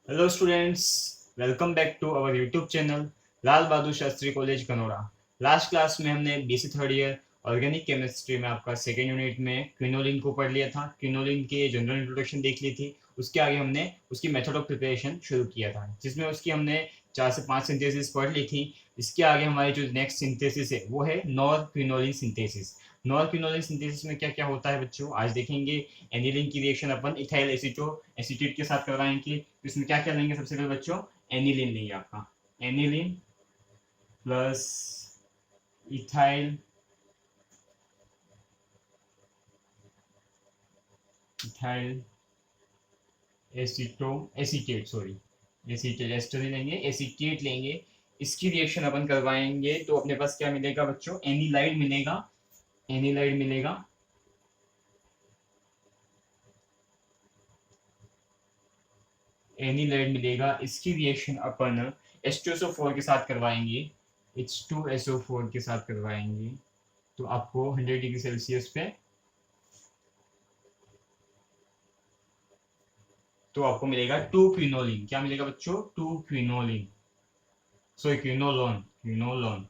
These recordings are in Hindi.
Hello students, welcome back to our YouTube channel Lal Bahadur Shastri college Kanaura. Last class में हमने BC third year organic chemistry में आपका सेकेंड यूनिट में क्विनोलिन को पढ़ लिया था। क्विनोलिन के जनरल इंट्रोडक्शन देख ली थी। उसके आगे हमने उसकी मेथड ऑफ प्रिपरेशन शुरू किया था, जिसमें उसकी हमने 4 से 5 सिंथेसिस पढ़ ली थी। इसके आगे हमारी जो नेक्स्ट सिंथेसिस है वो है nor quinoline synthesis. Nor quinoline synthesis में क्या क्या होता है बच्चों, आज देखेंगे। एनिलीन की रिएक्शन अपन इथाइल एसीटेट के साथ करवाएंगे। तो इसमें क्या क्या लेंगे, सबसे पहले बच्चों एनिलीन लेंगे आपका। Aniline plus ethyl ethyl acetate ester लेंगे, एसीटेट लेंगे। इसकी रिएक्शन अपन करवाएंगे तो अपने पास क्या मिलेगा बच्चों, एनिलाइड मिलेगा। एनिलाइड मिलेगा एनिलाइड मिलेगा। इसकी रिएक्शन अपन H2SO4 के साथ करवाएंगे, H2SO4 के साथ करवाएंगे। तो आपको 100 डिग्री सेल्सियस पे तो आपको मिलेगा 2 क्विनोलिन। क्या मिलेगा बच्चों, 2 quinoline, sorry quinolone. Quinolone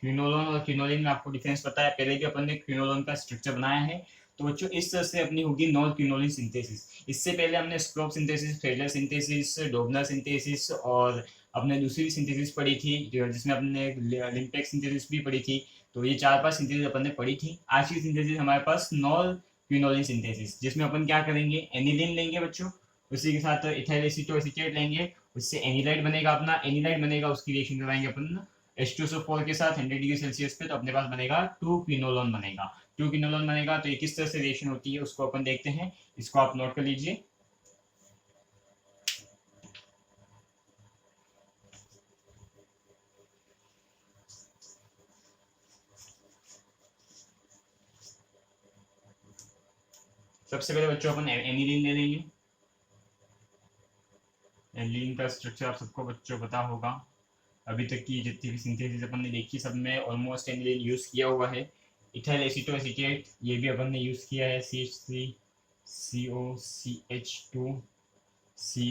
quinolone और क्विनोलिन में आपको डिफरेंस पता है, पहले भी अपन ने क्विनोलोन का स्ट्रक्चर बनाया है। तो बच्चों इस तरह से अपनी होगी नॉन क्विनोलिन सिंथेसिस। इससे पहले हमने स्क्रोप सिंथेसिस, फ्रेजर सिंथेसिस, डोबनर सिंथेसिस और अपने दूसरी सिंथेसिस पढ़ी थी, जिसमें अपने लिम्पेक सिंथेसिस भी पढ़ी थी। तो ये 4-5 सिंथेसिस अपन ने पढ़ी थी। आज की सिंथेसिस हमारे पास नॉन क्विनोलिन सिंथेसिस, जिसमें अपन क्या करेंगे, एनिलीन लेंगे बच्चों, उसी के साथ इथाइल एसीटोएसीटेट लेंगे, उससे एनिलाइड बनेगा अपना। एनिलाइड बनेगा, उसकी रिएक्शन करवाएंगे अपन H2SO4 के साथ 100 डिग्री सेल्सियस पे। तो अपने पास बनेगा 2 क्विनोलोन बनेगा। 2 क्विनोलोन बनेगा तो ये किस तरह से रिएक्शन होती है उसको अपन देखते हैं। इसको आप नोट कर लीजिए। सबसे पहले बच्चों अपन एनिलीन ले लेंगे। एनिलीन का स्ट्रक्चर आप सबको बच्चों पता होगा। अभी तक की जितनी भी सिंथेसिस अपन ने देखी सब में ऑलमोस्ट एनिलीन यूज किया हुआ है। इथाइल एसीटोएसीटेट ये भी अपन ने यूज किया है, CH3 COCH2 C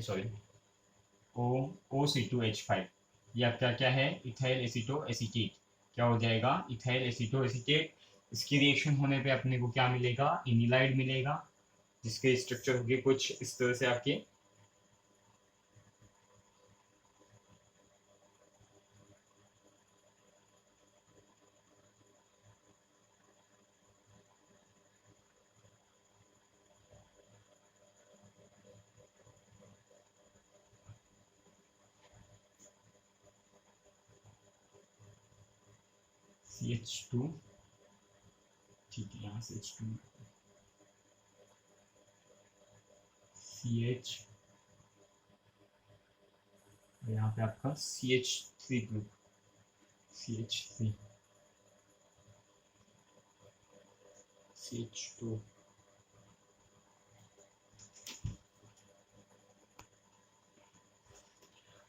sorry OC2H5। ये आपका क्या है, इथाइल एसीटो एसीटेट। क्या हो जाएगा, इथाइल एसीटो एसीटेट। इसकी रिएक्शन होने पे अपने को क्या मिलेगा, इनिलाइड मिलेगा, जिसके स्ट्रक्चर होंगे कुछ इस तरह से आपके। CH2, ठीक है, यहाँ से H2 CH, यहाँ पे आपका CH3 ग्रुप, CH3 CH2।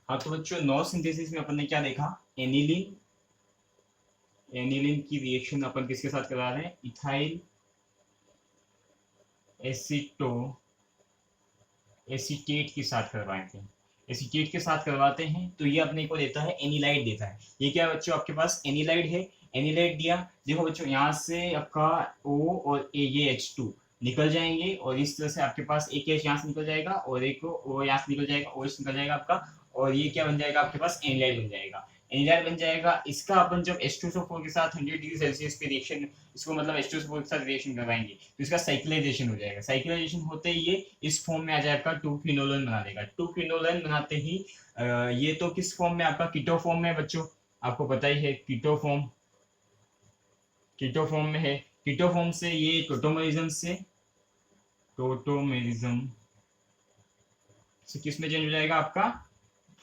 हाँ तो बच्चों नॉन सिंथेसिस में अपन ने क्या देखा, एनिलीन। एनिलीन की रिएक्शन अपन किसके साथ करा रहे हैं, इथाइल एसीटो एसीटेट के साथ करवाते हैं। एसीटेट के साथ करवाते हैं तो ये अपने को देता है एनिलाइड देता है। ये क्या बच्चों, आपके पास एनिलाइड है। एनिलाइड दिया, देखो बच्चों यहाँ से आपका O और ये H2 निकल जाएंगे, और इस तरह से आपके पास एक H यहाँ से निकल जाएगा और एक O यहाँ से निकल जाएगा, OH निकल जाएगा आपका। और ये क्या बन जाएगा आपके पास, एनिलाइड बन जाएगा। एनिलाइड बन जाएगा। इसका अपन जब H2SO4 के साथ 100 डिग्री सेल्सियस पे रिएक्शन, इसको मतलब H2SO4 के साथ रिएक्शन करवाएंगे तो इसका साइक्लाइजेशन हो जाएगा। साइक्लाइजेशन होते ही ये इस फॉर्म में आ जाएगा, 2 क्विनोलोन बना देगा। 2 क्विनोलोन बनाते ही ये तो किस फॉर्म में, आपका कीटो फॉर्म में बच्चों, आपको पता ही है कीटो फॉर्म। कीटो फॉर्म में है। कीटो फॉर्म से ये टोटोमेरिज्म से किस में चेंज हो जाएगा आपका,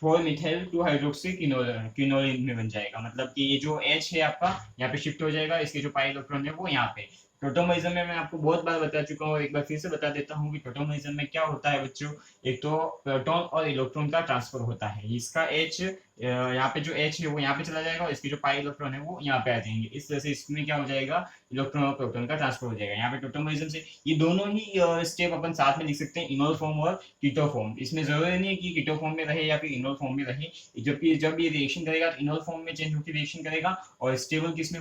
4 मिथाइल 2 हाइड्रोक्सी क्विनोलिन में बन जाएगा। मतलब कि ये जो H है आपका यहाँ पे शिफ्ट हो जाएगा, इसके जो पाई इलेक्ट्रॉन है वो यहाँ पे। टोटोमरिज्म में मैं आपको बहुत बार बता चुका हूँ, एक बार फिर से बता देता हूँ कि टोटोमरिज्म में क्या होता है बच्चों। एक तो प्रोटॉन और इलेक्ट्रॉन का ट्रांसफर होता है। इसका H यहाँ पे जो H है वो यहाँ पे चला जाएगा और इसके जो पाई इलेक्ट्रॉन है वो यहाँ पे आ जाएंगे। इस तरह से इसमें क्या हो जाएगा, इलेक्ट्रॉन और प्रोटॉन का ट्रांसफर हो जाएगा। यहाँ पे टोटोमरिज्म से ये दोनों ही स्टेप अपन साथ में लिख सकते हैं, इनोल फॉर्म और कीटो फॉर्म। इसमें जरूरी नहीं है कि कीटो फॉर्म में रहे या फिर इनोल फॉर्म में रहे, जब ये रिएक्शन करेगा तो इनोल फॉर्म में चेंज होकर रिएक्शन करेगा, और स्टेबल किस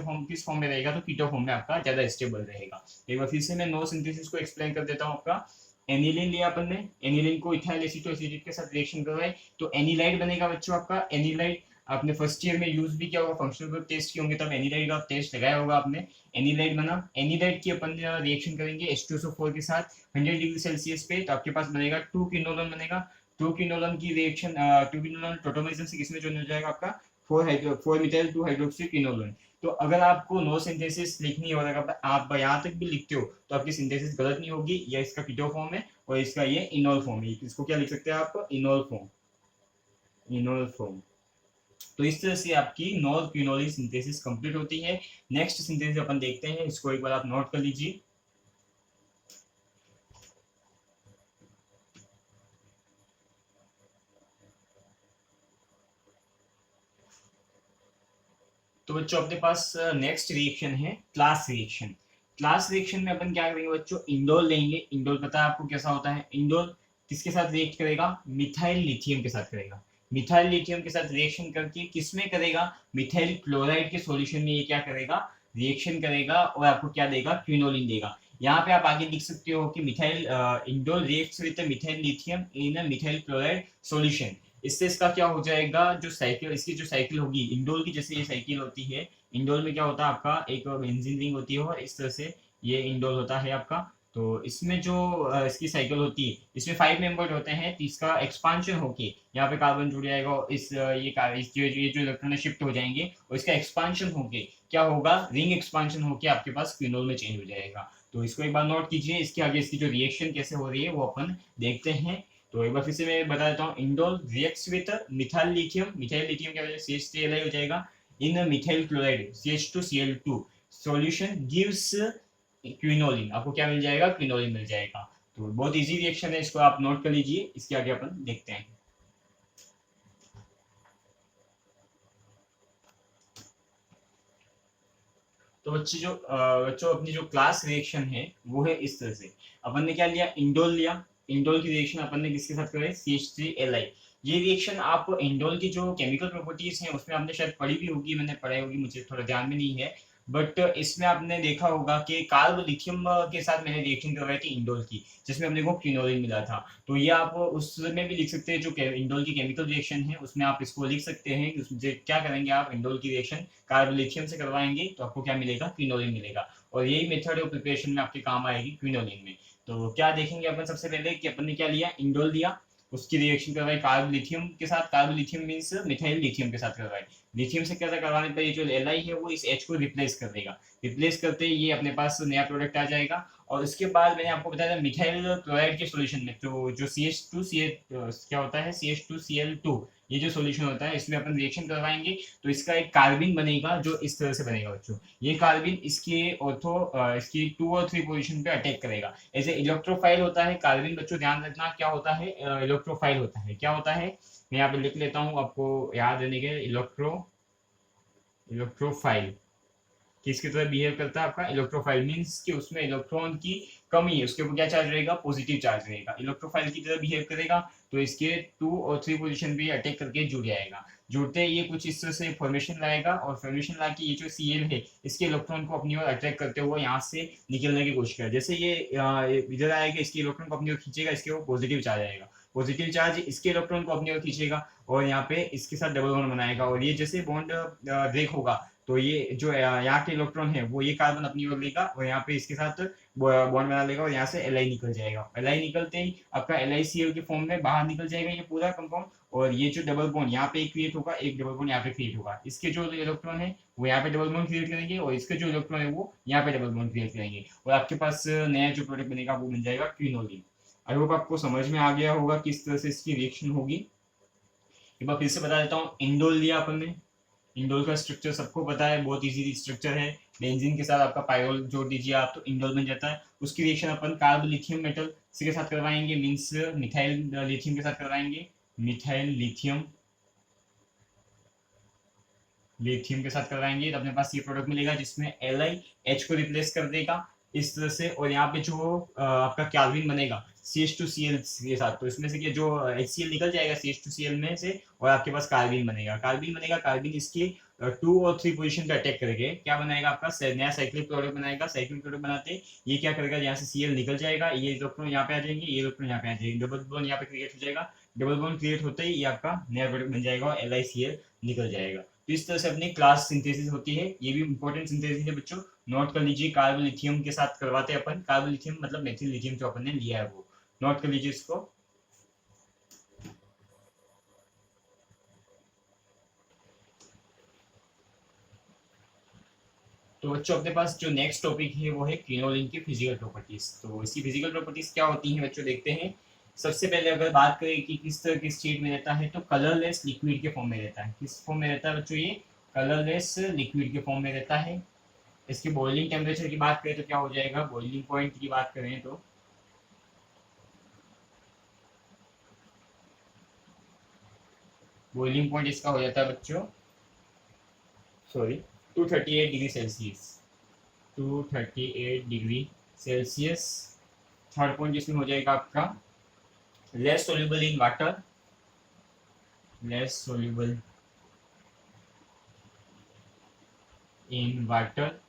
फॉर्म में रहेगा, तो कीटो फॉर्म में आपका ज्यादा स्टेबल रहेगा। एक बार फिर से मैं नो सिंथेसिस को एक्सप्लेन कर देता हूँ आपका। एनिलीन लिया अपन ने, एनिलीन को इथाइल एसीटोएसिटेट के साथ रिएक्शन करवाए तो एनिलाइड बनेगा बच्चों आपका। एनिलाइड आपने फर्स्ट ईयर में यूज भी किया होगा, फंक्शनल ग्रुप टेस्ट किए होंगे, तब एनिलाइड का टेस्ट लगाया होगा आपने। एनिलाइड बना, एनिलाइड की अपन रिएक्शन करेंगे H2SO4 के साथ 100 डिग्री सेल्सियस पे, तो आपके पास बनेगा 2 किनोलोन बनेगा। 2 किनोलोन की रिएक्शन 2 किनोलोन टोटोमरिज्म से किसमें जोड़ हो जाएगा आपका 4 मिथाइल 2 हाइड्रोक्सी किनोलोन। तो अगर आपको नो सिंथेसिस लिखनी हो, अगर आप यहाँ तक भी लिखते हो तो आपकी सिंथेसिस गलत नहीं होगी। यह इसका कीटो फॉर्म है और इसका ये इनोल फॉर्म है। इसको क्या लिख सकते हैं आप, इनोल फॉर्म, इनोल फॉर्म। तो इस तरह से आपकी नॉन क्विनोलिन सिंथेसिस कंप्लीट होती है। नेक्स्ट सिंथेसिस अपन देखते हैं, इसको एक बार आप नोट कर लीजिए। तो बच्चों अपने पास नेक्स्ट रिएक्शन है क्लास रिएक्शन। क्लास रिएक्शन में अपन क्या करेंगे बच्चों, इंडोल लेंगे। इंडोल पता है आपको कैसा होता है, इंडोल किसके साथ रिएक्ट करेगा, मिथाइल लिथियम के साथ करेगा। मिथाइल लिथियम के साथ रिएक्शन करके किसमें करेगा, मिथाइल क्लोराइड के सॉल्यूशन में ये क्या करेगा, रिएक्शन करेगा और आपको क्या देगा, क्विनोलिन देगा। यहाँ पे आप आगे लिख सकते हो कि methyl indole reacts with methyl lithium in methyl chloride solution. इससे इसका क्या हो जाएगा, जो साइकिल, इसकी जो साइकिल होगी इंडोल की, जैसे ये साइकिल होती है, इंडोल में क्या होता है आपका एक बेंजीन रिंग होती है और इस तरह से ये इंडोल होता है आपका। तो इसमें जो इसकी साइकिल होती है, इसमें 5 मेंबर होते हैं, तो इसका एक्सपांशन होके यहाँ पे कार्बन जुड़ जाएगा और ये जो इलेक्ट्रॉन शिफ्ट हो जाएंगे और इसका एक्सपांशन होके क्या होगा, रिंग एक्सपांशन होके आपके पास क्विनोल में चेंज हो जाएगा। तो इसको एक बार नोट कीजिए। इसके आगे इसकी जो रिएक्शन कैसे हो रही है वो अपन देखते हैं। तो एक बार फिर से मैं बता देता हूँ, indole reacts with methyl lithium, methyl lithium क्या वजह से CH3Li हो जाएगा, in methyl chloride CH2Cl2 solution gives quinoline. आपको क्या मिल जाएगा, क्विनोलिन मिल जाएगा। तो बहुत इजी रिएक्शन है, इसको आप नोट कर लीजिए। इसके आगे अपन देखते हैं। तो बच्चों अपनी जो क्लास रिएक्शन है वो है इस तरह से। अपन ने क्या लिया, इंडोल लिया। इंडोल की रिएक्शन अपन ने किसके साथ कराई, CH3Li। ये रिएक्शन आप इंडोल की जो केमिकल प्रॉपर्टीज हैं उसमें आपने शायद पढ़ी भी होगी, मैंने पढ़ाई होगी, मुझे थोड़ा ध्यान में नहीं है। बट इसमें आपने देखा होगा कि कार्ब लिथियम के साथ मैंने रिएक्शन करवाई थी इंडोल की, जिसमें अपने को क्विनोलिन मिला था। तो ये आप उसमें भी लिख सकते हैं, जो इंडोल की केमिकल रिएक्शन है उसमें आप इसको लिख सकते हैं। क्या करेंगे आप, इंडोल की रिएक्शन कार्ब लिथियम से करवाएंगे तो आपको क्या मिलेगा, क्विनोलिन मिलेगा। और यही मेथड ऑफ प्रिपरेशन में आपके काम आएगी क्विनोलिन में। तो क्या देखेंगे अपन, सबसे पहले कि अपन ने क्या लिया, इंडोल लिया, उसकी रिएक्शन करवाई कार्ब लिथियम के साथ। Carb lithium means methyl lithium के साथ करवाई। लिथियम से कैसा करवाने पर ये जो Li है वो इस H को रिप्लेस कर देगा। रिप्लेस करते ही ये अपने पास नया प्रोडक्ट आ जाएगा। और उसके बाद मैंने आपको बताया था मिथाइल क्लोराइड के सॉल्यूशन में तो जो क्या होता है, CH2Cl2, ये जो सॉल्यूशन होता है इसमें अपन रिएक्शन करवाएंगे तो इसका एक कार्बिन बनेगा जो इस तरह से बनेगा बच्चों। ये कार्बिन इसकी 2 और 3 पोजीशन पे अटैक करेगा। ऐसे इलेक्ट्रोफाइल होता है कार्बिन बच्चों, ध्यान रखना क्या होता है, इलेक्ट्रोफाइल होता है। क्या होता है, मैं यहाँ पे लिख लेता हूँ आपको याद रहने के, इलेक्ट्रोफाइल किसकी तरह बिहेव करता है आपका, इलेक्ट्रोफाइल मींस कि उसमें इलेक्ट्रॉन की कमी है, उसके ऊपर क्या चार्ज रहेगा, पॉजिटिव चार्ज रहेगा। इलेक्ट्रोफाइल की तरह बिहेव करेगा तो इसके 2 और 3 पोजीशन पे अटैक करके जुड़ जाएगा। जुड़ते ही ये कुछ इस तरह से फॉर्मेशन लाएगा और फॉर्मेशन ला के ये जो Cl है इसके इलेक्ट्रॉन को अपनी ओर अट्रैक्ट करते हुए यहाँ से निकलने की कोशिश करेगा। जैसे ये इधर आएगा, इसके इलेक्ट्रॉन को अपनी ओर खींचेगा, इसके वो पॉजिटिव चार्ज आएगा, पॉजिटिव चार्ज इसके इलेक्ट्रॉन को अपनी ओर खींचेगा और यहाँ पे इसके साथ डबल बॉन्ड बनाएगा। और ये जैसे बॉन्ड ब्रेक होगा तो ये जो यहाँ के इलेक्ट्रॉन है वो ये कार्बन अपनी ओर लेगा और यहाँ पे इसके साथ बॉन्ड बना लेगा और यहाँ से Li निकल जाएगा। Li निकलते ही आपका LiCl के फॉर्म में बाहर निकल जाएगा ये पूरा कंपाउंड। और ये जो डबल बॉन्ड यहाँ पे क्रिएट होगा, एक डबल बॉन्ड यहाँ पे क्रिएट होगा, इसके जो इलेक्ट्रॉन है वो यहाँ पे डबल बॉन्ड क्रिएट करेंगे और इसके जो इलेक्ट्रॉन है वो यहाँ पे डबल बॉन्ड क्रिएट करेंगे और आपके पास नया जो प्रोडक्ट बनेगा वो बन जाएगा क्विनोलिन। आई होप आपको समझ में आ गया होगा किस तरह से इसकी रिएक्शन होगी। एक बार फिर से बता देता हूँ, इंडोल लिया अपन ने, इंडोल का स्ट्रक्चर सबको पता है, बहुत इजी स्ट्रक्चर है। बेंजीन के साथ आपका पायरोल जोड़ दीजिए आप तो इंडोल बन जाता है। उसकी रिएक्शन अपन कार्ब लिथियम मेटल के साथ करवाएंगे, मीन्स मिथाइल लिथियम के साथ करवाएंगे, मिथाइल लिथियम लिथियम के साथ करवाएंगे तो अपने पास ये प्रोडक्ट मिलेगा जिसमें LiH को रिप्लेस कर देगा इस तरह से। और यहाँ पे जो आपका कैल्विन बनेगा CH2Cl के साथ, तो इसमें से क्या जो HCl निकल जाएगा CH2Cl में से, और आपके पास कार्बिन बनेगा। कार्बिन इसकी 2 और 3 पोजीशन पे अटैक करके क्या बनाएगा, आपका नया साइक्लिक प्रोडक्ट बनाएगा। साइक्लिक प्रोडक्ट बनाते ये क्या करेगा, यहाँ से Cl निकल जाएगा, ये इलेक्ट्रॉन यहाँ पे आ जाएंगे, ये इलेक्ट्रॉन यहाँ पे आ जाएंगे, डबल बॉन्ड यहाँ पे क्रिएट हो जाएगा। डबल बॉन्ड क्रिएट होते ही ये आपका नया प्रोडक्ट बन जाएगा और LiCl निकल जाएगा। तो इस तरह से अपनी क्लास सिंथेसिस होती है। ये भी इंपॉर्टेंट सिंथेसिस है बच्चों, नोट कर लीजिए। कार्बोलिथियम के साथ करवाते हैं अपन, कार्बोलिथियम मतलब मेथिल लिथियम जो अपन ने लिया है वो नोट कर लीजिए इसको। तो बच्चों अपने पास जो नेक्स्ट टॉपिक है वो है क्विनोलिन की फिजिकल प्रॉपर्टीज। तो इसकी फिजिकल प्रॉपर्टीज क्या होती हैं बच्चों, देखते हैं। सबसे पहले अगर बात करें कि किस तरह की स्टेट में रहता है, तो कलरलेस लिक्विड के फॉर्म में रहता है। किस फॉर्म में रहता है बच्चों, ये कलरलेस लिक्विड के फॉर्म में रहता है। इसकी बॉइलिंग टेम्परेचर की बात करें तो क्या हो जाएगा, बॉइलिंग पॉइंट की बात करें तो बॉइलिंग पॉइंट इसका हो जाता है बच्चों, sorry, 238 degree Celsius. 238 degree Celsius. Third point इसमें हो जाएगा आपका less soluble in water, less soluble in water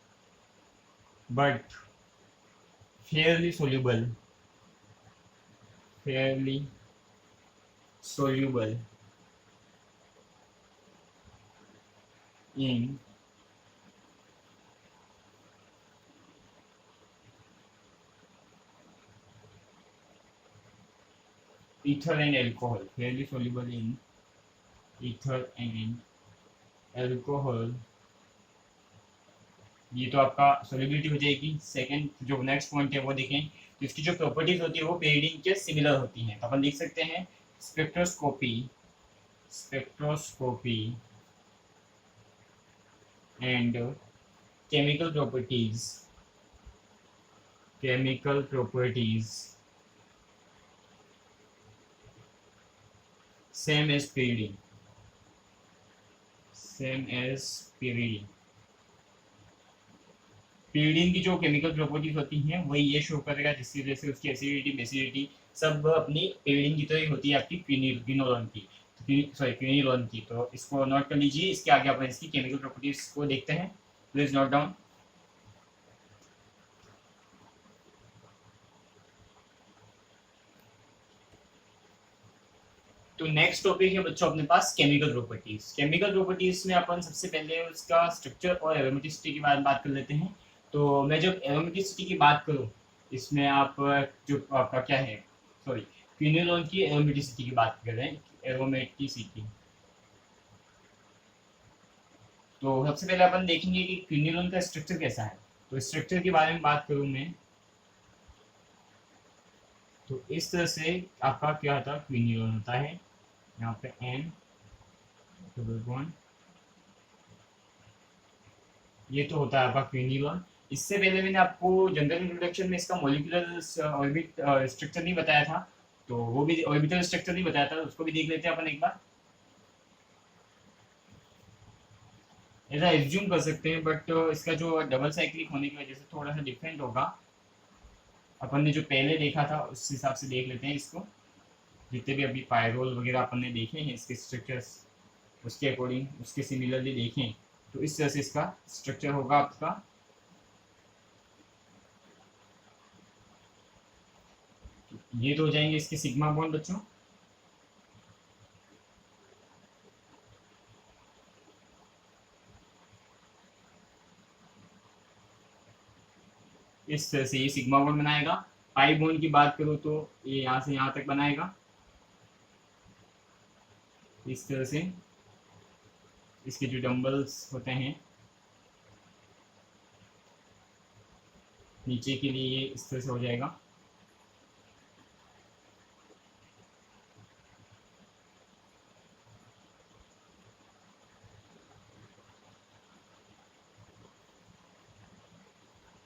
but fairly soluble, fairly soluble in ether and alcohol, fairly soluble in ether and alcohol। ये तो आपका सोलिबिलिटी हो जाएगी। सेकंड जो नेक्स्ट पॉइंट है वो देखें, तो इसकी जो प्रॉपर्टीज होती है वो पेरिडिन के सिमिलर होती हैं। तो अपन लिख सकते हैं spectroscopy, spectroscopy and chemical properties, chemical properties same as pyridine, same as pyridine. Pyridine की जो केमिकल प्रॉपर्टीज होती हैं वही ये शो करेगा, जिसकी वजह से उसकी एसिडिटी बेसिडिटी सब अपनी पेरिडिन की तरह ही होती है आपकी क्विनोलोन की, सॉरी क्विनोलोन की। तो इसको नोट कर लीजिए। इसके आगे अपन इसकी केमिकल प्रॉपर्टीज को देखते हैं, प्लीज नोट डाउन। तो नेक्स्ट टॉपिक है बच्चों अपने पास केमिकल प्रॉपर्टीज। केमिकल प्रॉपर्टीज में अपन सबसे पहले उसका स्ट्रक्चर और एरोमेटिसिटी की बात कर लेते हैं। तो मैं जब एरोमेटिसिटी की बात करूँ, इसमें आप जो आपका क्या है, सॉरी, क्विनोलोन की एरोमेटिसिटी की बात कर रहे हैं, एरोमेटिसिटी। तो सबसे पहले अपन देखेंगे कि क्विनोलोन का स्ट्रक्चर कैसा है। तो स्ट्रक्चर के बारे में बात करूँ मैं, तो इस तरह से आपका क्या होता है, क्विनोलोन होता है। यहाँ पे N डबल बॉन्ड, ये तो होता है आपका क्विनोलोन। इससे पहले मैंने आपको जनरल इंट्रोडक्शन में इसका मॉलिक्यूलर ऑर्बिट स्ट्रक्चर नहीं बताया था, तो वो भी ऑर्बिटल स्ट्रक्चर नहीं बताया था, उसको भी देख लेते हैं अपन एक बार। ऐसा एज्यूम कर सकते हैं, बट इसका जो डबल साइक्लिक होने की वजह से थोड़ा सा डिफरेंट होगा। अपन ने जो पहले देखा था उस हिसाब से देख लेते हैं इसको। जितने भी अभी पायरोल वगैरह अपन ने देखे हैं इसके स्ट्रक्चर्स, उसके अकॉर्डिंग उसके सिमिलरली देखें, तो इस तरह से इसका स्ट्रक्चर होगा आपका। ये तो हो जाएंगे इसके सिग्मा बॉन्ड बच्चों। इस तरह से ये सिग्मा बॉन्ड बनाएगा। पाई बॉन्ड की बात करूँ तो ये यहाँ से यहाँ तक बनाएगा इस तरह से। इसके जो डंबल्स होते हैं नीचे के लिए, ये इस तरह से हो जाएगा।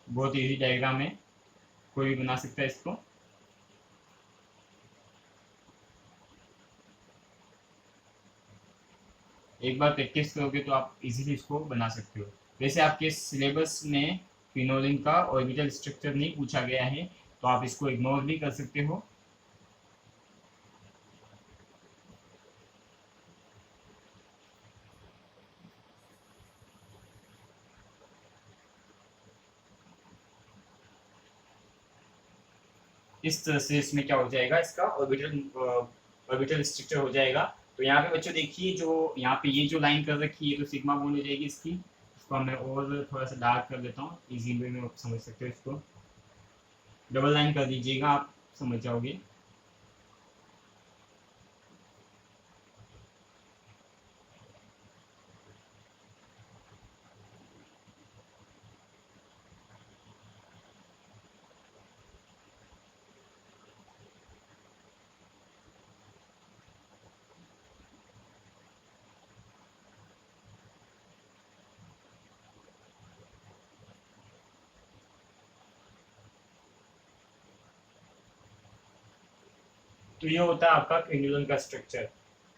बहुत इजी डायग्राम है, कोई भी बना सकता है इसको। एक बार प्रैक्टिस करोगे तो आप इजीली इसको बना सकते हो। वैसे आपके सिलेबस में फिनोलिन का ऑर्बिटल स्ट्रक्चर नहीं पूछा गया है, तो आप इसको इग्नोर भी कर सकते हो। इस तरह से इसमें क्या हो जाएगा, इसका ऑर्बिटल स्ट्रक्चर हो जाएगा। तो यहाँ पे बच्चों देखिए, जो यहाँ पे ये जो लाइन कर रखी है तो सिग्मा बॉन्ड हो जाएगी इसकी। इसको मैं और थोड़ा सा डार्क कर देता हूँ, इजी वे में आप समझ सकते हो इसको। डबल लाइन कर दीजिएगा, आप समझ जाओगे। तो ये होता है आपका क्विनोलिन का structure.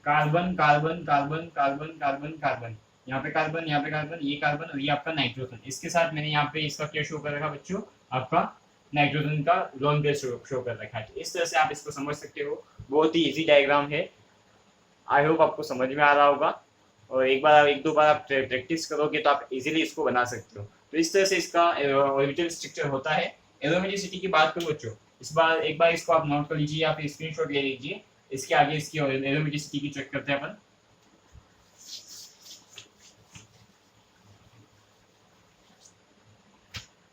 Carbon carbon carbon carbon carbon carbon, यहाँ पे कार्बन, यहाँ पे कार्बन, ये कार्बन और ये आपका नाइट्रोजन। इसके साथ मैंने यहाँ पे इसका क्या शो कर रखा बच्चों, आपका नाइट्रोजन का लोन पेयर शो कर रखा है। इस तरह से आप इसको समझ सकते हो। बहुत ही इजी डायग्राम है। आई होप आपको समझ में आ रहा होगा, और एक बार एक दो बार आप प्रैक्टिस करोगे तो आप इजीली इसको बना सकते हो। तो इस तरह से इसका ऑर्बिटल स्ट्रक्चर होता है। एरोमेटिसिटी की बात करो बच्चों, इस बार एक बार इसको आप नोट कर लीजिए या फिर स्क्रीनशॉट ले लीजिए। इसके आगे इसकी एरोमेटिसिटी की चेक करते हैं अपन।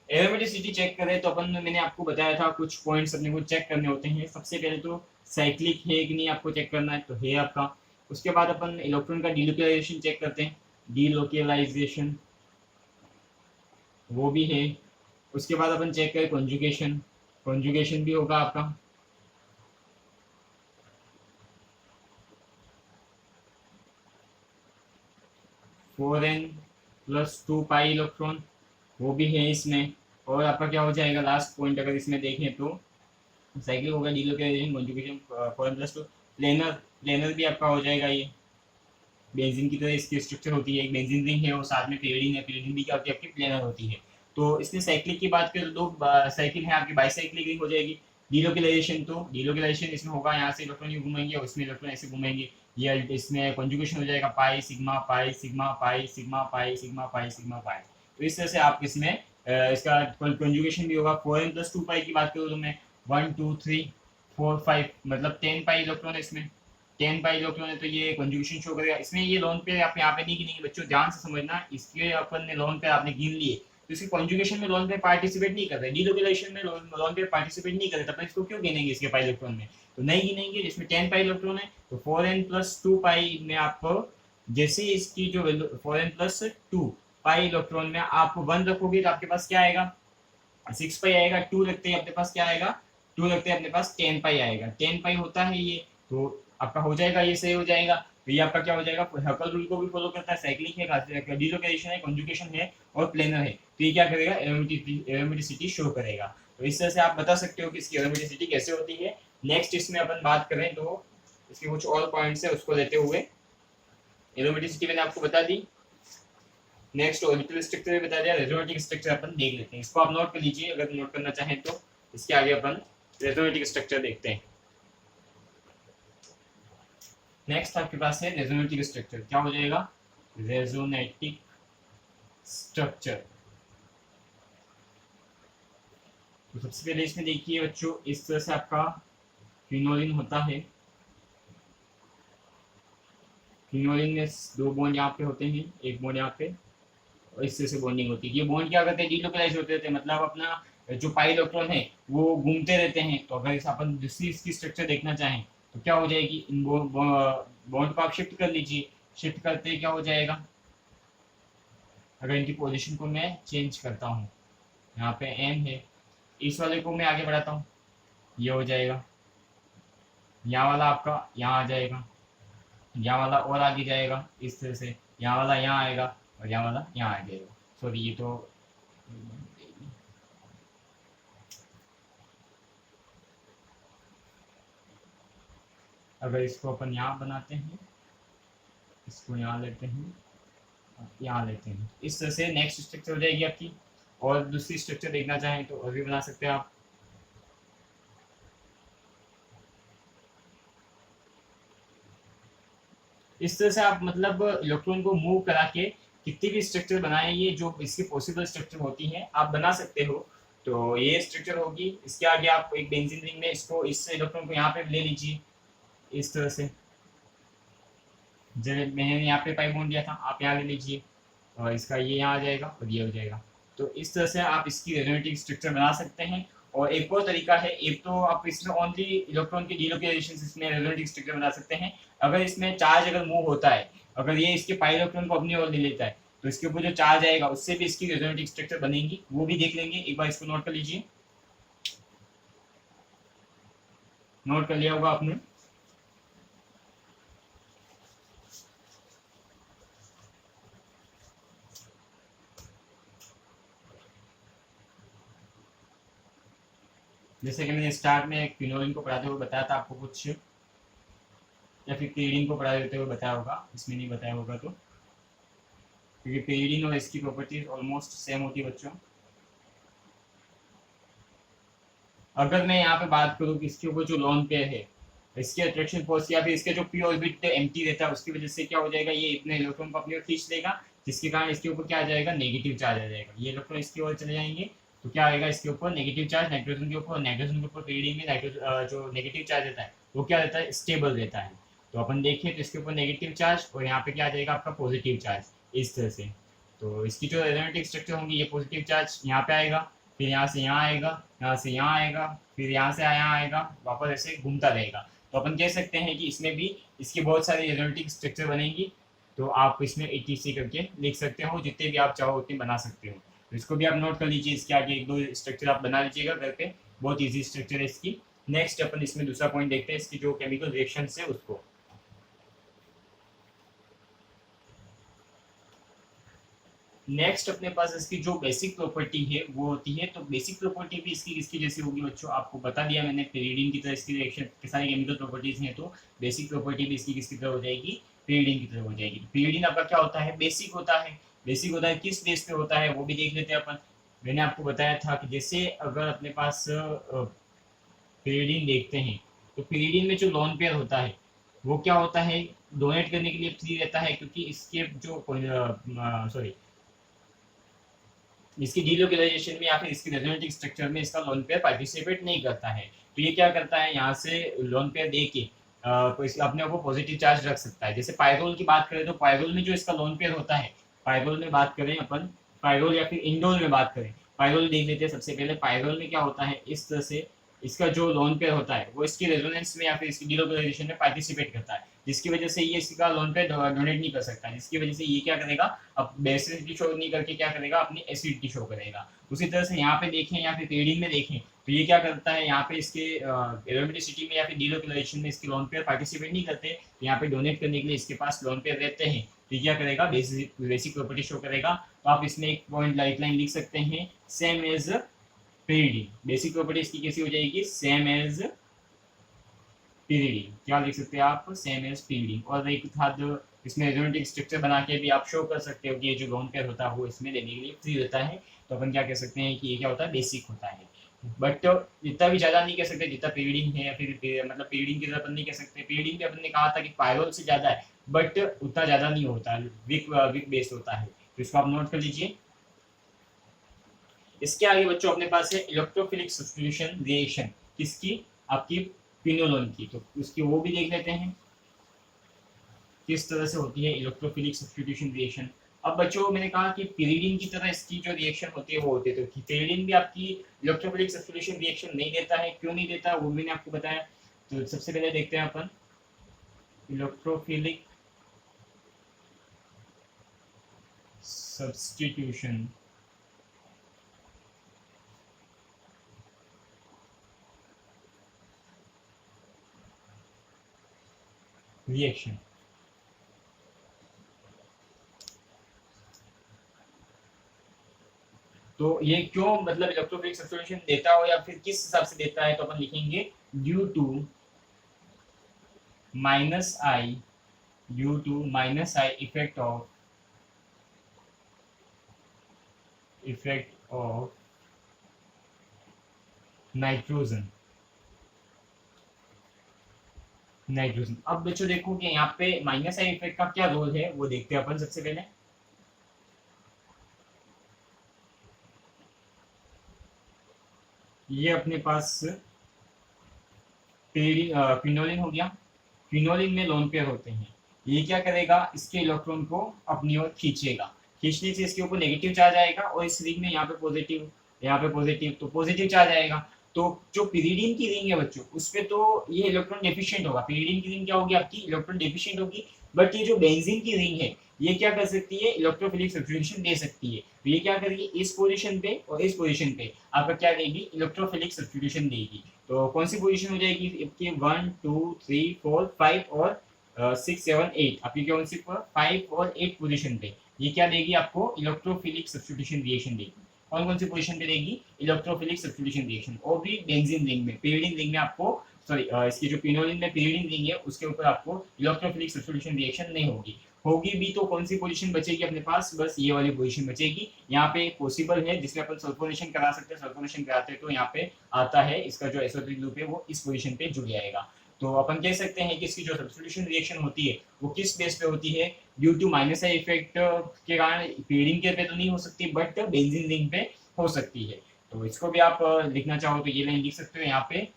एरोमेटिसिटी चेक करें तो अपन, मैंने आपको बताया था कुछ पॉइंट्स अपने को चेक करने होते हैं। सबसे पहले तो साइक्लिक है कि नहीं आपको चेक करना है, तो है आपका। उसके बाद अपन इलेक्ट्रॉन का डीलोकलाइजेशन चेक करते हैं, डीलोकलाइजेशन वो भी है। उसके बाद अपन चेक करें कॉन्जुगेशन, कॉन्जुगेशन भी होगा आपका। 4n+2 पाई इलेक्ट्रॉन वो भी है इसमें। और आपका क्या हो जाएगा लास्ट पॉइंट, अगर इसमें देखें तो साइक्लिक होगा, delocalisation, conjugation, 4n+2। Planar, planar भी आपका हो जाएगा। ये बेंजीन की तरह इसकी स्ट्रक्चर होती है, एक बेंजीन रिंग है और साथ में pyridine है। pyridine भी क्या होती है आपकी, प्लेनर होती है। तो इसमें साइक्लिक की बात करें तो दो साइकिल है आपकी, बाईसाइक्लिक रिंग हो जाएगी। डीलोकलाइजेशन, तो डीलोकलाइजेशन इसमें होगा, यहाँ से इलेक्ट्रॉन ही घूमेंगे और इसमें इलेक्ट्रॉन ऐसे घूमेंगे। ये इसमें कॉन्जुगेशन हो जाएगा, pi sigma pi sigma pi sigma pi sigma pi sigma pi. तो इस तरह से आप इसमें इसका कॉन्जुगेशन भी होगा। 4n+2 पाई की बात करूँ तो मैं 1 2 3 4 5 मतलब 10 पाई इलेक्ट्रॉन है इसमें। 10 पाई इलेक्ट्रॉन है, तो ये कंजुगेशन शो करेगा। इसमें ये लोन पेयर आप यहाँ पे नहीं गिनेंगे बच्चों, ध्यान से समझना। इसके अपन ने लोन पेयर आपने गिन लिए, तो इसके कंजुगेशन में लोन पेयर पार्टिसिपेट नहीं कर रहे, डीलोकलाइजेशन में लोन पेयर पार्टिसिपेट नहीं कर रहे, तब इसको क्यों गिनेंगे इसके पाई इलेक्ट्रॉन में, तो नहीं गिनेंगे। जिसमें 10 पाई इलेक्ट्रॉन है तो 4n+2 पाई में आपको, जैसे इसकी जो 4n+2 पाई इलेक्ट्रॉन में आप 1 रखोगे तो आपके पास क्या आएगा, 6 पाई आएगा। 2 रखते हैं अपने पास क्या आएगा, 2 रखते हैं अपने पास 10 पाई आएगा। 10 पाई होता है ये, तो आपका हो जाएगा, ये सही हो जाएगा। तो ये आपका क्या हो जाएगा, हर्कल रूल को भी फॉलो करता है, साइक्लिक है, डीलोकेशन है, कंजुगेशन है और प्लेनर है। तो ये क्या करेगा, एरोमेटिसिटी शो करेगा। तो इस तरह से आप बता सकते हो कि इसकी एरोमेटिसिटी कैसे होती है। नेक्स्ट इसमें अपन बात करें तो इसके कुछ और पॉइंट्स है, उसको लेते हुए एरोमेटिसिटी मैंने आपको बता दी। नेक्स्ट ऑर्बिटल स्ट्रक्चर भी बता दिया, रेजोनेटिक स्ट्रक्चर अपन देख लेते हैं। इसको आप नोट कर लीजिए अगर नोट करना चाहें तो। इसके आगे अपन रेजोनेटिक स्ट्रक्चर देखते हैं। नेक्स्ट आपके पास है रेजोनेटिक स्ट्रक्चर। क्या हो जाएगा, रेजोनेटिक स्ट्रक्चर। तो सबसे पहले इसमें देखिए बच्चों, इस तरह से आपका फिनोलिन होता है। फिनोलिन में 2 बॉन्ड यहाँ पे होते हैं, एक बॉन्ड यहाँ पे, और इस तरह से बॉन्डिंग होती है। ये बॉन्ड क्या करते हैं, डीलोकलाइज होते रहते हैं, मतलब अपना जो पाई इलेक्ट्रॉन है वो घूमते रहते हैं। तो अगर अपन दूसरी इसकी स्ट्रक्चर देखना चाहें तो क्या हो जाएगी, इन बॉन्ड को आप शिफ्ट कर लीजिए। शिफ्ट करते क्या हो जाएगा, अगर इनकी पोजीशन को मैं चेंज करता हूँ, यहाँ पे एन है, इस वाले को मैं आगे बढ़ाता हूँ, ये हो जाएगा। यहाँ वाला आपका यहाँ आ जाएगा, यहाँ वाला और आगे जाएगा इस तरह से, यहाँ वाला यहाँ आएगा और यहाँ वाला यहाँ आ जाएगा। सॉरी, ये तो अगर इसको अपन यहाँ बनाते हैं इसको यहाँ लेते हैं, यहाँ लेते हैं। इस तरह से नेक्स्ट स्ट्रक्चर हो जाएगी आपकी। और दूसरी स्ट्रक्चर देखना चाहें तो और भी बना सकते हैं आप। इस तरह से आप मतलब इलेक्ट्रॉन को मूव करा के कितनी भी स्ट्रक्चर बनाए, ये जो इसकी पॉसिबल स्ट्रक्चर होती हैं आप बना सकते हो। तो ये स्ट्रक्चर होगी। इसके आगे आप एक बेंजीन रिंग में इसको, इस इलेक्ट्रॉन को यहाँ पे ले लीजिए इस तरह से। जब मैंने यहाँ पे पाई बॉन्ड दिया था, आप यहाँ ले लीजिए और इसका ये यहाँ आ जाएगा और ये हो जाएगा। तो इस तरह से आप इसकी रेजोनेटिव स्ट्रक्चर बना सकते हैं। और एक और तरीका है, एक तो आप इसमें ओनली इलेक्ट्रॉन के डीलोकेशन इसमें रेजोनेटिव स्ट्रक्चर बना सकते हैं। अगर इसमें चार्ज अगर मूव होता है, अगर ये इसके पाई इलेक्ट्रॉन को अपनी ओर ले लेता है, तो इसके ऊपर जो चार्ज आएगा उससे भी इसकी रेजोनेटिव स्ट्रक्चर बनेगी, वो भी देख लेंगे। एक बार इसको नोट कर लीजिए। नोट कर लिया होगा आपने। जैसे कि मैंने स्टार्ट में क्विनोलिन को पढ़ाते हुए बताया था आपको कुछ, या फिर पेरिडीन को पढ़ा देते हुए बताया होगा, इसमें नहीं बताया होगा तो, क्योंकि पेरिडीन और इसकी प्रॉपर्टीज ऑलमोस्ट सेम होती है बच्चों। अगर मैं यहाँ पे बात करूँ कि इसके ऊपर जो लोन पेयर है, इसके अट्रैक्शन फोर्स या फिर इसके जो पी ऑर्बिट एम्प्टी रहता है उसकी वजह से क्या हो जाएगा, ये इतने इलेक्ट्रॉन को अपनी ओर खींच लेगा, जिसके कारण इसके ऊपर क्या आ जाएगा, नेगेटिव चार्ज आ जाएगा। ये इलेक्ट्रॉन इसकी ओर चले जाएंगे तो क्या आएगा, इसके ऊपर नेगेटिव चार्ज नाइट्रोजन के ऊपर। नाइट्रोजन के ऊपर पेरिडीन में नाइट्रोजन जो नेगेटिव चार्ज रहता है वो क्या रहता है, स्टेबल रहता है। तो अपन देखिए तो इसके ऊपर नेगेटिव चार्ज और यहाँ पे क्या आ जाएगा आपका पॉजिटिव चार्ज इस तरह से। तो इसकी जो रेजोनेटिव स्ट्रक्चर होंगी, ये पॉजिटिव चार्ज यहाँ पे आएगा, फिर यहाँ से यहाँ आएगा, यहाँ से यहाँ आएगा, फिर यहाँ से यहाँ आएगा, वापस ऐसे घूमता रहेगा। तो अपन कह सकते हैं कि इसमें भी इसकी बहुत सारी रेजोनेटिव स्ट्रक्चर बनेंगी। तो आप इसमें ETC करके लिख सकते हो, जितने भी आप चाहो उतने बना सकते हो। तो इसको भी आप नोट कर लीजिए, इसके आगे एक दो स्ट्रक्चर आप बना लीजिएगा घर पे, बहुत ईजी स्ट्रक्चर है इसकी। नेक्स्ट अपन इसमें दूसरा पॉइंट देखते हैं, इसकी जो केमिकल रिएक्शन है उसको। नेक्स्ट अपने पास इसकी जो बेसिक प्रॉपर्टी है वो होती है। तो बेसिक प्रॉपर्टी भी इसकी किसकी जैसी होगी बच्चों, आपको बता दिया मैंने, पेरिडीन की तरह इसकी रिएक्शन के सारे केमिकल प्रॉपर्टीज हैं। तो बेसिक प्रॉपर्टी भी इसकी किसकी तरह हो जाएगी, पेरिडीन की तरह हो जाएगी। पेरिडीन आपका क्या होता है, बेसिक होता है। बेसिक होता है किस बेस पे होता है वो भी देख लेते हैं अपन। मैंने आपको बताया था कि जैसे अगर अपने पास पेरिडीन देखते हैं, तो पेरिडीन में जो लोन पेयर होता है वो क्या होता है, डोनेट करने के लिए फ्री रहता है, क्योंकि इसके जो सॉरी इसकी डीलोकलाइजेशन में या फिर इसकी रेजोनेटिव स्ट्रक्चर में इसका लोन पेयर पार्टिसिपेट नहीं करता है। तो ये क्या करता है, यहाँ से लोन पेयर दे के अपने को पॉजिटिव चार्ज रख सकता है। जैसे पायरोल की बात करें तो पायरोल में जो इसका लोन पेयर होता है, पायरोल में बात करें अपन, पायरोल या फिर इंडोल में बात करें, पायरोल देख लेते हैं सबसे पहले। पायरोल में क्या होता है, इस तरह से इसका जो लोन पेयर होता है वो इसकी रेजोनेंस में या फिर इसकी डीलोकलाइजेशन में पार्टिसिपेट करता है, जिसकी वजह से ये इसका लोन पेयर डोनेट नहीं कर सकता, जिसकी वजह से ये क्या करेगा, अब बेसिडिटी शो नहीं करके क्या करेगा, अपनी एसिडिटी शो करेगा। उसी तरह से यहाँ पे देखें या फिर पेरिडीन में देखें तो ये क्या करता है, यहाँ पे इसके एरोमेटिसिटी में या फिर डीलोकलाइजेशन में इसके लोन पेयर पार्टिसिपेट नहीं करते, तो यहाँ पे डोनेट करने के लिए इसके पास लोन पेयर रहते हैं। तो ये क्या करेगा, बेसिक प्रॉपर्टी शो करेगा। तो आप इसमें एक पॉइंट लाइन लिख सकते हैं, same as pyridine. Basic property इसकी कैसी हो जाएगी, सेम एज पेरिडीन। क्या लिख सकते हैं आप, सेम एज पेरिडीन। और एक था जो इसमें रेजोनेटिव स्ट्रक्चर बना के भी आप शो कर सकते हो कि ये जो लोन पेयर होता है वो इसमें देने के लिए फ्री रहता है। तो अपन क्या कह सकते हैं कि ये क्या होता है, बेसिक होता है। बट इतना भी ज्यादा नहीं कह सकते जितना पेरिडीन है, या फिर मतलब पेरिडीन की तरह अपन नहीं कह सकते। पेरिडीन भी अपन ने कहा था कि पायरोल से ज्यादा है, बट उतना ज्यादा नहीं होता है, वीक बेस्ड होता है। तो इसको आप नोट कर लीजिए। इसके आगे बच्चों अपने पास है इलेक्ट्रोफिलिक सब्स्टिट्यूशन रिएक्शन, किसकी, आपकी क्विनोलोन की। तो उसकी वो भी देख लेते हैं किस तरह से होती है इलेक्ट्रोफिलिक सब्स्टिट्यूशन रिएक्शन। अब बच्चों मैंने कहा कि पेरिडीन की तरह इसकी जो रिएक्शन होती है वो होती है, तो पेरिडीन भी आपकी इलेक्ट्रोफिलिक सब्स्टिट्यूशन रिएक्शन नहीं देता है। क्यों नहीं देता वो मैंने आपको बताया। तो सबसे पहले देखते हैं अपन इलेक्ट्रोफिलिक सब्स्टिट्यूशन रिएक्शन। तो ये क्यों मतलब इलेक्ट्रोफिलिक सब्स्टिट्यूशन देता हो या फिर किस हिसाब से देता है, तो अपन लिखेंगे due to -I due to minus I effect of nitrogen. अब बच्चों देखो कि यहाँ पे माइनस आई इफेक्ट का क्या रोल है वो देखते हैं अपन सबसे पहले। ये अपने पास क्विनोलिन हो गया। क्विनोलिन में लोन पेयर होते हैं। ये क्या करेगा, इसके इलेक्ट्रॉन को अपनी ओर खींचेगा। खींचने से इसके ऊपर नेगेटिव चार्ज आएगा और इस रिंग में यहाँ पे पॉजिटिव, यहाँ पे पॉजिटिव, तो पॉजिटिव चार्ज आएगा। तो जो पिरीडीन की रिंग है बच्चों, उस पे तो ये इलेक्ट्रॉन डेफिशिएंट होगा। पिरीडीन की रिंग क्या होगी आपकी, इलेक्ट्रॉन डेफिशिएंट होगी। बट ये जो बेंजीन की रिंग है, ये क्या कर सकती है, इलेक्ट्रोफिलिक सब्स्टिट्यूशन दे सकती है। तो ये क्या करेगी, इस पोजीशन पे और इस पोजीशन पे आपका क्या देगी, इलेक्ट्रोफिलिक सब्स्टिट्यूशन देगी। तो कौन सी पोजीशन हो जाएगी आपकी, 1 2 3 4 5 और 6 7 8, आपकी कौन सी 5 और 8 पोजीशन पे ये क्या देगी आपको, इलेक्ट्रोफिलिक सब्स्टिट्यूशन रिएक्शन देगी। कौन कौन सी पोजीशन पे देगी, इलेक्ट्रोफिलिक सब्स्टिट्यूशन रिएक्शन। और भी बेंजीन रिंग में, पिरीडीन रिंग में आपको, सॉरी इसकी जो पिनोलिन में पिरीडीन रिंग है उसके ऊपर आपको इलेक्ट्रोफिलिक सब्स्टिट्यूशन रिएक्शन नहीं होगी। होगी भी तो कौन सी पोजीशन बचेगी अपने पास, बस ये वाली पोजीशन बचेगी। यहाँ पे पॉसिबल है जिसमें अपन सल्फोनेशन करा सकते हैं। सल्फोनेशन कराते हैं तो यहाँ पे आता है इसका जो एसोटोनिक ग्रुप है वो इस पोजीशन पे जुड़ जाएगा। तो अपन कह सकते हैं कि इसकी जो सब्स्टिट्यूशन रिएक्शन होती है वो किस बेस पे होती है, due to minus I effect के कारण। पिरीडीन के पे तो नहीं हो सकती बट बेंजीन रिंग पे हो सकती है। तो इसको भी आप लिखना चाहो तो ये लाइन लिख सकते हो यहाँ पे।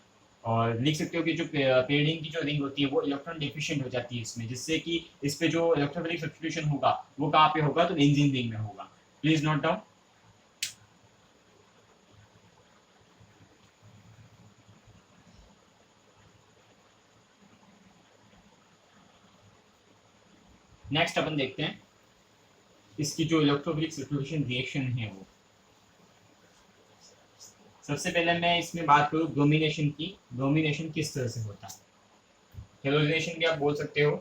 और लिख सकते हो कि जो पिरीडीन की जो रिंग होती है वो इलेक्ट्रॉन डेफिशिएंट हो जाती है इसमें, जिससे कि इस पे जो इलेक्ट्रोफिलिक सब्स्टिट्यूशन होगा वो कहाँ पे होगा, तो बेंजीन रिंग में होगा। Please note down. नेक्स्ट अपन देखते हैं इसकी जो इलेक्ट्रोफिलिक सब्स्टिट्यूशन रिएक्शन है वो। सबसे पहले मैं इसमें बात करूँ ब्रोमिनेशन की। ब्रोमिनेशन किस तरह से होता है, हेलोजिनेशन भी आप बोल सकते हो।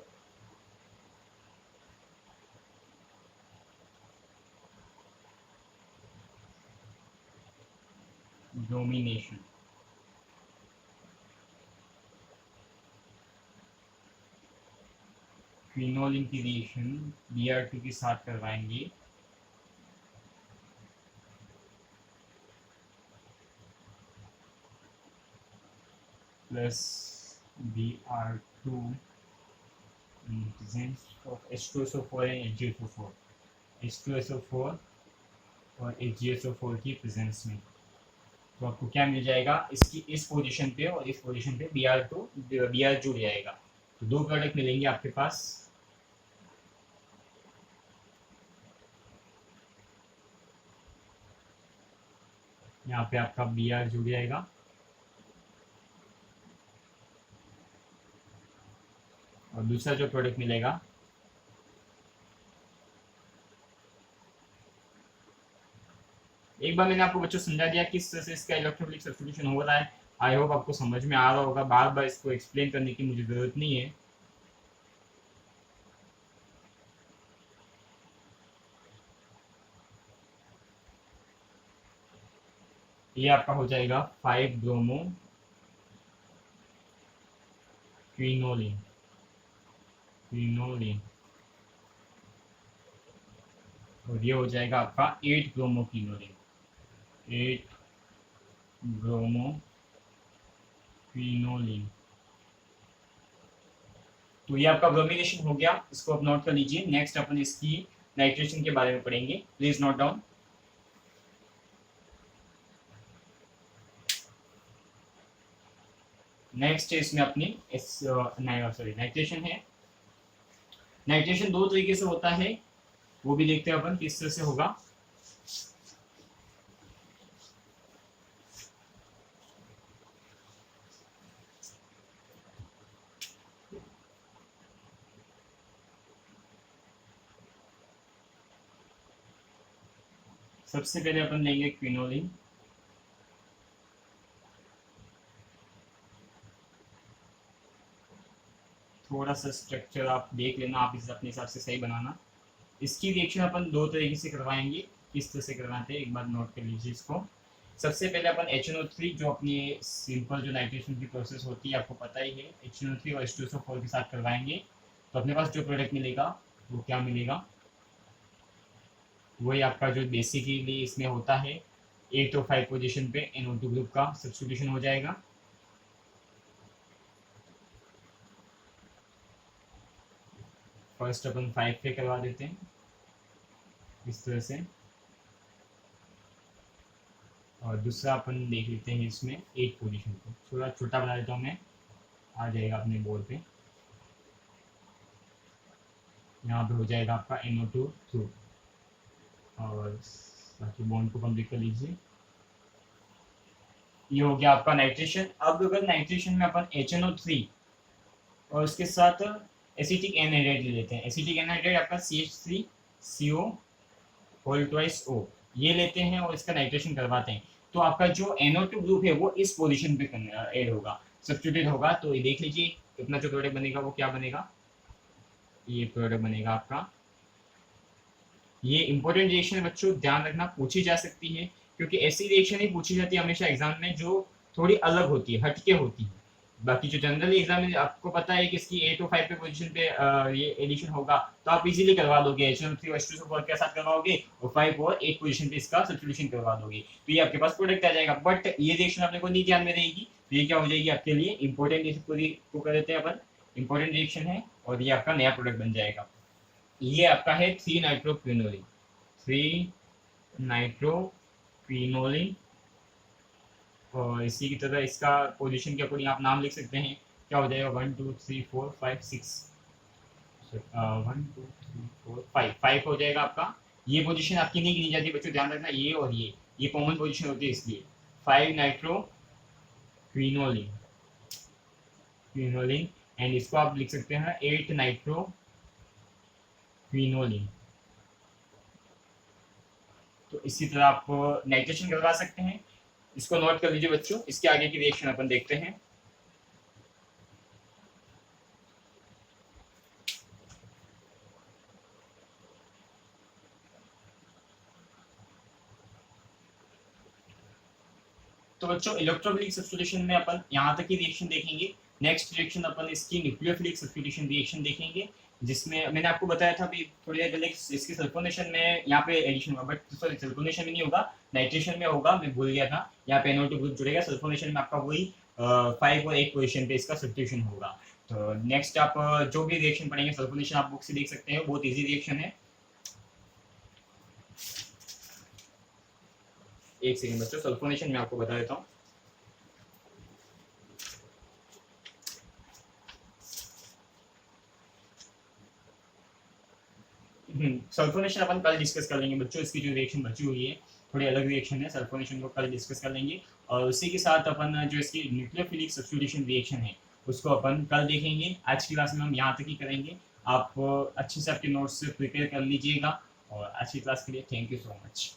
ब्रोमिनेशन, क्विनोलिन की रिएक्शन Br2 के साथ करवाएंगे plus Br2 in presence of H2SO4 and HgSO4, H2SO4 और HgSO4 की प्रेजेंस में। तो आपको क्या मिल जाएगा, इसकी इस पोजीशन पे और इस पोजीशन पे Br2 Br जुड़ जाएगा। तो दो प्रोडक्ट मिलेंगे आपके पास। यहाँ पे आपका Br जुड़ जाएगा और दूसरा जो प्रोडक्ट मिलेगा एक बार मैंने आपको बच्चों समझा दिया किस तरह से इसका इलेक्ट्रोफिलिक सब्स्टिट्यूशन हो रहा है। आई होप आपको समझ में आ रहा होगा, बार बार इसको एक्सप्लेन करने की मुझे जरूरत नहीं है। ये आपका हो जाएगा 5 ब्रोमो क्विनोलिन, क्विनोलिन। और ये हो जाएगा आपका 8 ब्रोमो क्विनोलिन, 8 ब्रोमो क्विनोलिन। तो ये आपका ब्रोमिनेशन हो गया, इसको आप नोट कर लीजिए। नेक्स्ट अपन इसकी नाइट्रेशन के बारे में पढ़ेंगे, प्लीज नोट डाउन। नेक्स्ट इसमें अपनी सॉरी नाइट्रेशन है। नाइट्रेशन दो तरीके से होता है, वो भी देखते हैं अपन किस तरह से होगा। सबसे पहले अपन लेंगे क्विनोलिन। थोड़ा सा स्ट्रक्चर आप देख लेना, आप इसे अपने हिसाब से सही बनाना। इसकी रिएक्शन अपन दो तरीके से करवाएंगे, किस तरह से करवाते हैं एक बार नोट कर लीजिए इसको। सबसे पहले अपन HNO3 जो अपनी सिंपल जो नाइट्रेशन की प्रोसेस होती है आपको पता ही है, HNO3 और H2SO4 के साथ करवाएंगे। तो अपने पास जो प्रोडक्ट मिलेगा वो क्या मिलेगा, वही आपका जो बेसिकली इसमें होता है 8 और 5 पोजीशन पे NO2 ग्रुप का सब्स्टिट्यूशन हो जाएगा। फर्स्ट अपन 5 पे करवा देते हैं इस तरह से, और दूसरा अपन देख लेते हैं इसमें 8 पोजीशन को, थोड़ा छोटा बना देता हूँ मैं, आ जाएगा अपने बोर्ड पे। यहाँ पे हो जाएगा आपका NO2 थ्रू, और बाकी बॉन्ड को कंप्लीट कर लीजिए। ये हो गया आपका नाइट्रेशन। अब अगर नाइट्रेशन में अपन HNO3 और उसके साथ एसिटिक एनहाइड्राइड ले लेते हैं। एसिटिक एनहाइड्राइड आपका CH3CO होल ट्वाइस O, ये लेते हैं और इसका नाइट्रेशन करवाते हैं, तो आपका जो NO2 ग्रुप है वो इस पोजीशन पे ऐड होगा, सब्स्टिट्यूट होगा। तो ये देख लीजिए अपना जो प्रोडक्ट बनेगा वो क्या बनेगा, ये प्रोडक्ट बनेगा आपका। ये इंपॉर्टेंट रिएक्शन है बच्चों, ध्यान रखना, पूछी जा सकती है, क्योंकि ऐसी रिएक्शन ही पूछी जाती है हमेशा एग्जाम में जो थोड़ी अलग होती है, हटके होती है। बाकी जो जनरली एग्जाम में आपको पता है कि इसकी 8 और 5 पे पोजीशन पे ये एडिशन होगा, तो आप इजीली करवा दोगे, HNO3 और H2SO को के साथ करवाओगे और 5 और 8 पोजीशन पे इसका सब्स्टिट्यूशन करवा दोगे, तो ये आपके पास प्रोडक्ट आ जाएगा। बट ये रिएक्शन अपने को नहीं ध्यान में रहेगी, तो ये क्या हो जाएगी आपके लिए इंपॉर्टेंट, इस पूरी को कर देते हैं अपन, इंपॉर्टेंट रिएक्शन है और ये आपका नया प्रोडक्ट बन जाएगा। ये आपका है 3 नाइट्रोक्विनोलिन, 3 नाइट्रोक्विनोलिन, और इसी की तरह इसका पोजीशन के अकॉर्डिंग आप नाम लिख सकते हैं, क्या हो जाएगा 1 2 3 4 5 6, 1 2 3 4 5 5 हो जाएगा आपका। ये पोजीशन आपकी नहीं गिनी जाती बच्चों, ध्यान रखना, ये और ये कॉमन पोजीशन होती है, इसलिए 5 नाइट्रो क्विनोलिन, क्विनोलिन, एंड इसको आप लिख सकते हैं 8 नाइट्रो क्विनोलिन। तो इसी तरह आप नाइट्रेशन करवा सकते हैं, इसको नोट कर लीजिए बच्चों। इसके आगे की रिएक्शन अपन देखते हैं। तो बच्चों इलेक्ट्रोफिलिक सब्स्टिट्यूशन में अपन यहाँ तक की रिएक्शन देखेंगे। नेक्स्ट रिएक्शन अपन इसकी न्यूक्लियोफिलिक सब्स्टिट्यूशन रिएक्शन देखेंगे, जिसमें मैंने आपको बताया था अभी थोड़ी देर पहले इसकी सल्फोनेशन में यहाँ पे एडिशन होगा, बट सॉरी सल्फोनेशन में नहीं होगा, नाइट्रेशन में होगा, मैं भूल गया था। यहाँ पे NO2 ग्रुप जुड़ेगा, सल्फोनेशन में आपका वही 5 और 8 पोजीशन पे इसका सब्स्टिट्यूशन होगा। तो नेक्स्ट आप जो भी रिएक्शन पढ़ेंगे सल्फोनेशन आप बुक से देख सकते हैं, बहुत ईजी रिएक्शन है। एक सेकंड बच्चों, सल्फोनेशन में आपको बता देता हूँ। सल्फोनेशन अपन कल डिस्कस कर लेंगे बच्चों, इसकी जो रिएक्शन बची हुई है थोड़ी अलग रिएक्शन है, सल्फोनेशन को कल डिस्कस कर लेंगे। और उसी के साथ अपन जो इसकी न्यूक्लियोफिलिक सब्स्टिट्यूशन रिएक्शन है उसको अपन कल देखेंगे। आज की क्लास में हम यहाँ तक ही करेंगे। आप अच्छे से आपके नोट्स प्रिपेयर कर लीजिएगा, और आज की क्लास के लिए थैंक यू सो मच।